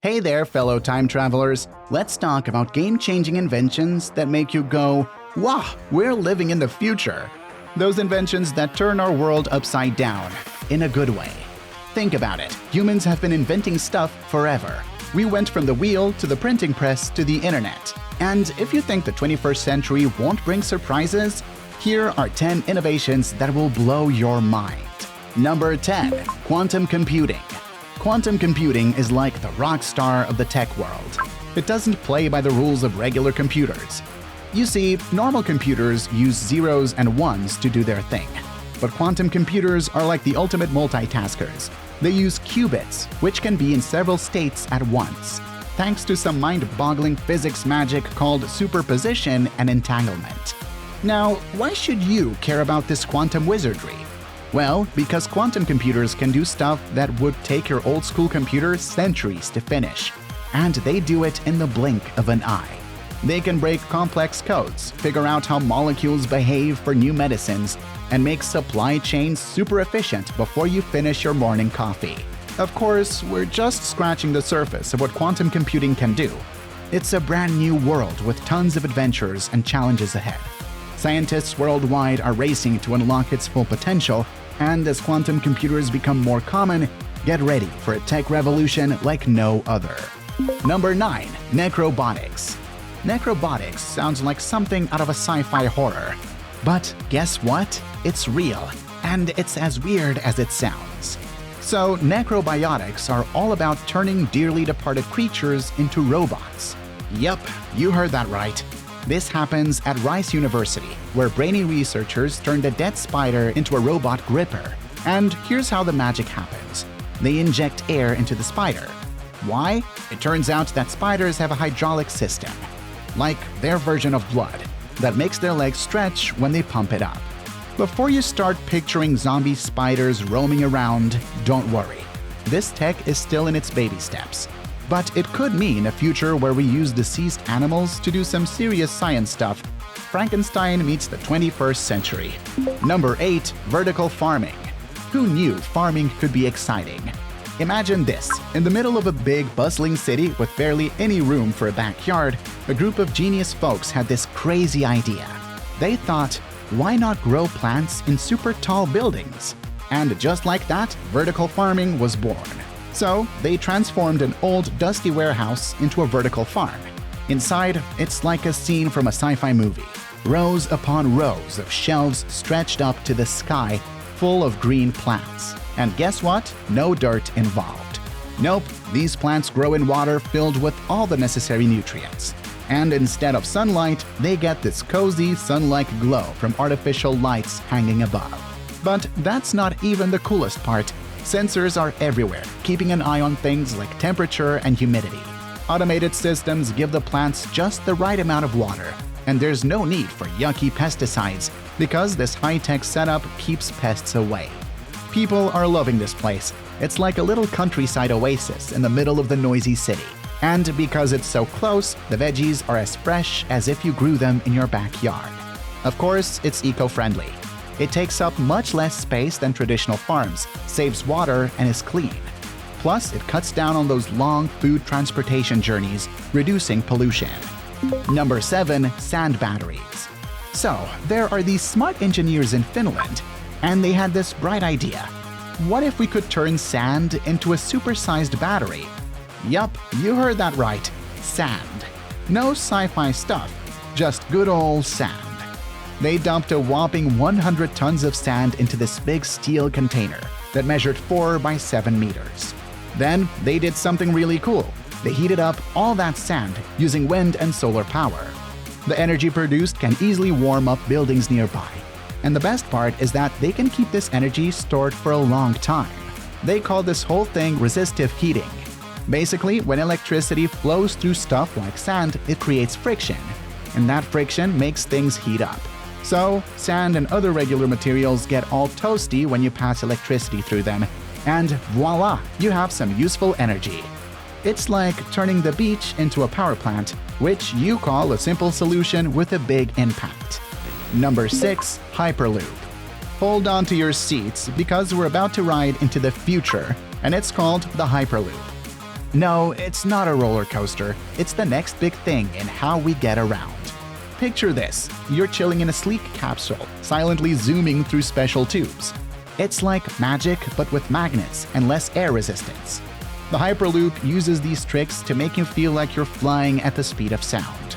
Hey there, fellow time travelers. Let's talk about game-changing inventions that make you go, wow, we're living in the future. Those inventions that turn our world upside down, in a good way. Think about it. Humans have been inventing stuff forever. We went from the wheel to the printing press to the internet. And if you think the 21st century won't bring surprises, here are 10 innovations that will blow your mind. Number 10. Quantum computing. Quantum computing is like the rock star of the tech world. It doesn't play by the rules of regular computers. You see, normal computers use zeros and ones to do their thing. But quantum computers are like the ultimate multitaskers. They use qubits, which can be in several states at once, thanks to some mind-boggling physics magic called superposition and entanglement. Now, why should you care about this quantum wizardry? Well, because quantum computers can do stuff that would take your old-school computer centuries to finish. And they do it in the blink of an eye. They can break complex codes, figure out how molecules behave for new medicines, and make supply chains super efficient before you finish your morning coffee. Of course, we're just scratching the surface of what quantum computing can do. It's a brand new world with tons of adventures and challenges ahead. Scientists worldwide are racing to unlock its full potential, and as quantum computers become more common, get ready for a tech revolution like no other. Number 9. Necrobotics. Necrobotics sounds like something out of a sci-fi horror. But guess what? It's real, and it's as weird as it sounds. So, necrobiotics are all about turning dearly departed creatures into robots. Yup, you heard that right. This happens at Rice University, where brainy researchers turned a dead spider into a robot gripper. And here's how the magic happens. They inject air into the spider. Why? It turns out that spiders have a hydraulic system, like their version of blood, that makes their legs stretch when they pump it up. Before you start picturing zombie spiders roaming around, don't worry. This tech is still in its baby steps. But it could mean a future where we use deceased animals to do some serious science stuff. Frankenstein meets the 21st century. Number 8. Vertical farming. Who knew farming could be exciting? Imagine this. In the middle of a big, bustling city with barely any room for a backyard, a group of genius folks had this crazy idea. They thought, why not grow plants in super tall buildings? And just like that, vertical farming was born. So, they transformed an old, dusty warehouse into a vertical farm. Inside, it's like a scene from a sci-fi movie. Rows upon rows of shelves stretched up to the sky, full of green plants. And guess what? No dirt involved. Nope, these plants grow in water filled with all the necessary nutrients. And instead of sunlight, they get this cozy, sun-like glow from artificial lights hanging above. But that's not even the coolest part. Sensors are everywhere, keeping an eye on things like temperature and humidity. Automated systems give the plants just the right amount of water, and there's no need for yucky pesticides because this high-tech setup keeps pests away. People are loving this place. It's like a little countryside oasis in the middle of the noisy city. And because it's so close, the veggies are as fresh as if you grew them in your backyard. Of course, it's eco-friendly. It takes up much less space than traditional farms, saves water, and is clean. Plus, it cuts down on those long food transportation journeys, reducing pollution. Number 7. Sand batteries. So, there are these smart engineers in Finland, and they had this bright idea. What if we could turn sand into a supersized battery? Yup, you heard that right. Sand. No sci-fi stuff, just good old sand. They dumped a whopping 100 tons of sand into this big steel container that measured 4 by 7 meters. Then they did something really cool. They heated up all that sand using wind and solar power. The energy produced can easily warm up buildings nearby. And the best part is that they can keep this energy stored for a long time. They call this whole thing resistive heating. Basically, when electricity flows through stuff like sand, it creates friction. And that friction makes things heat up. So, sand and other regular materials get all toasty when you pass electricity through them, and voila, you have some useful energy. It's like turning the beach into a power plant, which you call a simple solution with a big impact. Number 6. Hyperloop. Hold on to your seats because we're about to ride into the future, and it's called the Hyperloop. No, it's not a roller coaster. It's the next big thing in how we get around. Picture this. You're chilling in a sleek capsule, silently zooming through special tubes. It's like magic, but with magnets and less air resistance. The Hyperloop uses these tricks to make you feel like you're flying at the speed of sound.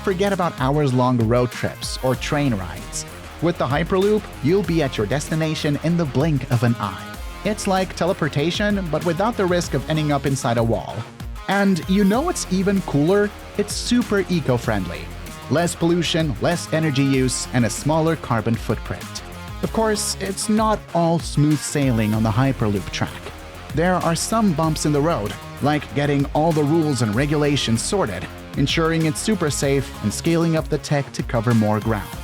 Forget about hours-long road trips or train rides. With the Hyperloop, you'll be at your destination in the blink of an eye. It's like teleportation, but without the risk of ending up inside a wall. And you know what's even cooler? It's super eco-friendly. Less pollution, less energy use, and a smaller carbon footprint. Of course, it's not all smooth sailing on the Hyperloop track. There are some bumps in the road, like getting all the rules and regulations sorted, ensuring it's super safe, and scaling up the tech to cover more ground.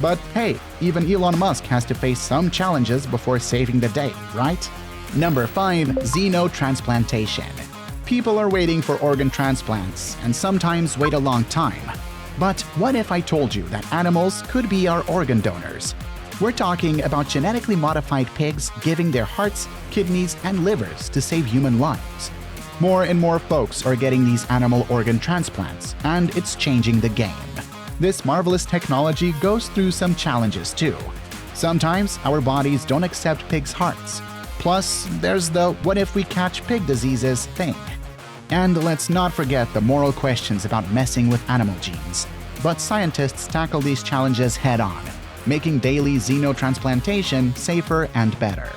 But hey, even Elon Musk has to face some challenges before saving the day, right? Number 5. Xeno Transplantation. People are waiting for organ transplants, and sometimes wait a long time. But what if I told you that animals could be our organ donors? We're talking about genetically modified pigs giving their hearts, kidneys, and livers to save human lives. More and more folks are getting these animal organ transplants, and it's changing the game. This marvelous technology goes through some challenges too. Sometimes our bodies don't accept pigs' hearts. Plus, there's the what if we catch pig diseases thing. And let's not forget the moral questions about messing with animal genes. But scientists tackle these challenges head-on, making daily xenotransplantation safer and better.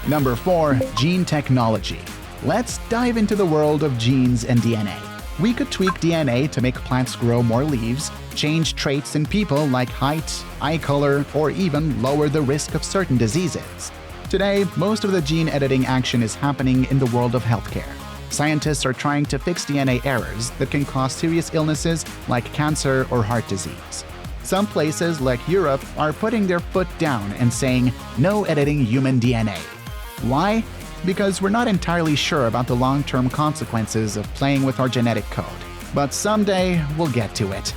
Number 4. Gene technology. Let's dive into the world of genes and DNA. We could tweak DNA to make plants grow more leaves, change traits in people like height, eye color, or even lower the risk of certain diseases. Today, most of the gene editing action is happening in the world of healthcare. Scientists are trying to fix DNA errors that can cause serious illnesses like cancer or heart disease. Some places like Europe are putting their foot down and saying, no editing human DNA. Why? Because we're not entirely sure about the long-term consequences of playing with our genetic code. But someday, we'll get to it.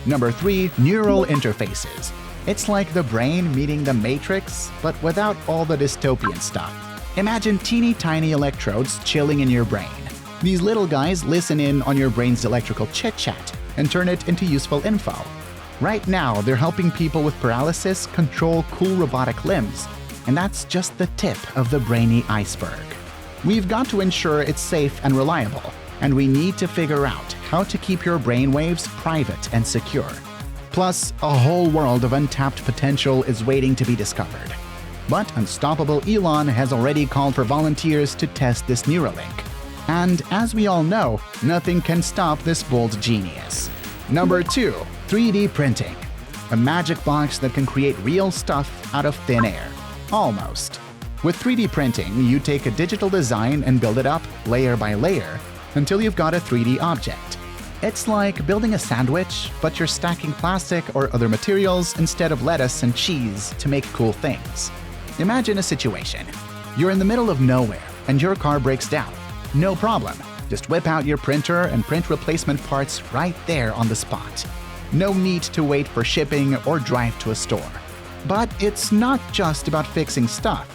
Number 3. Neural interfaces. It's like the brain meeting the Matrix, but without all the dystopian stuff. Imagine teeny tiny electrodes chilling in your brain. These little guys listen in on your brain's electrical chit-chat and turn it into useful info. Right now, they're helping people with paralysis control cool robotic limbs, and that's just the tip of the brainy iceberg. We've got to ensure it's safe and reliable, and we need to figure out how to keep your brainwaves private and secure. Plus, a whole world of untapped potential is waiting to be discovered. But unstoppable Elon has already called for volunteers to test this Neuralink. And as we all know, nothing can stop this bold genius. Number 2. 3D printing. A magic box that can create real stuff out of thin air. Almost. With 3D printing, you take a digital design and build it up layer by layer until you've got a 3D object. It's like building a sandwich, but you're stacking plastic or other materials instead of lettuce and cheese to make cool things. Imagine a situation. You're in the middle of nowhere and your car breaks down. No problem. Just whip out your printer and print replacement parts right there on the spot. No need to wait for shipping or drive to a store. But it's not just about fixing stuff.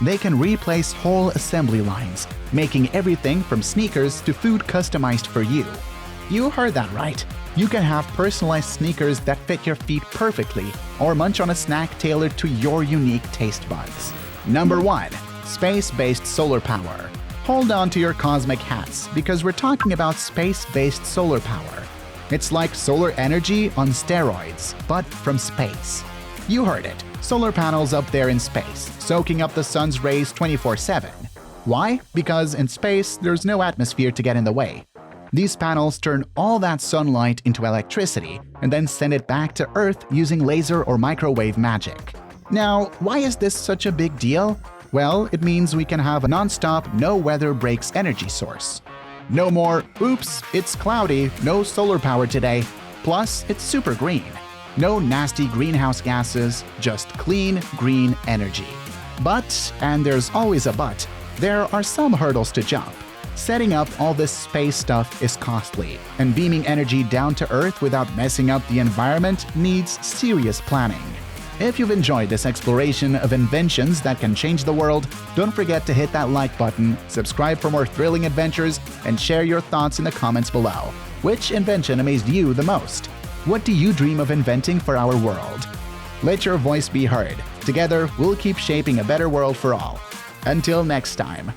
They can replace whole assembly lines, making everything from sneakers to food customized for you. You heard that right. You can have personalized sneakers that fit your feet perfectly, or munch on a snack tailored to your unique taste buds. Number 1. Space-based solar power. Hold on to your cosmic hats, because we're talking about space-based solar power. It's like solar energy on steroids, but from space. You heard it. Solar panels up there in space, soaking up the sun's rays 24/7. Why? Because in space, there's no atmosphere to get in the way. These panels turn all that sunlight into electricity and then send it back to Earth using laser or microwave magic. Now, why is this such a big deal? Well, it means we can have a non-stop, no-weather breaks energy source. No more, oops, it's cloudy, no solar power today. Plus, it's super green. No nasty greenhouse gases, just clean, green energy. But, and there's always a but, there are some hurdles to jump. Setting up all this space stuff is costly, and beaming energy down to Earth without messing up the environment needs serious planning. If you've enjoyed this exploration of inventions that can change the world, don't forget to hit that like button, subscribe for more thrilling adventures, and share your thoughts in the comments below. Which invention amazed you the most? What do you dream of inventing for our world? Let your voice be heard. Together, we'll keep shaping a better world for all. Until next time.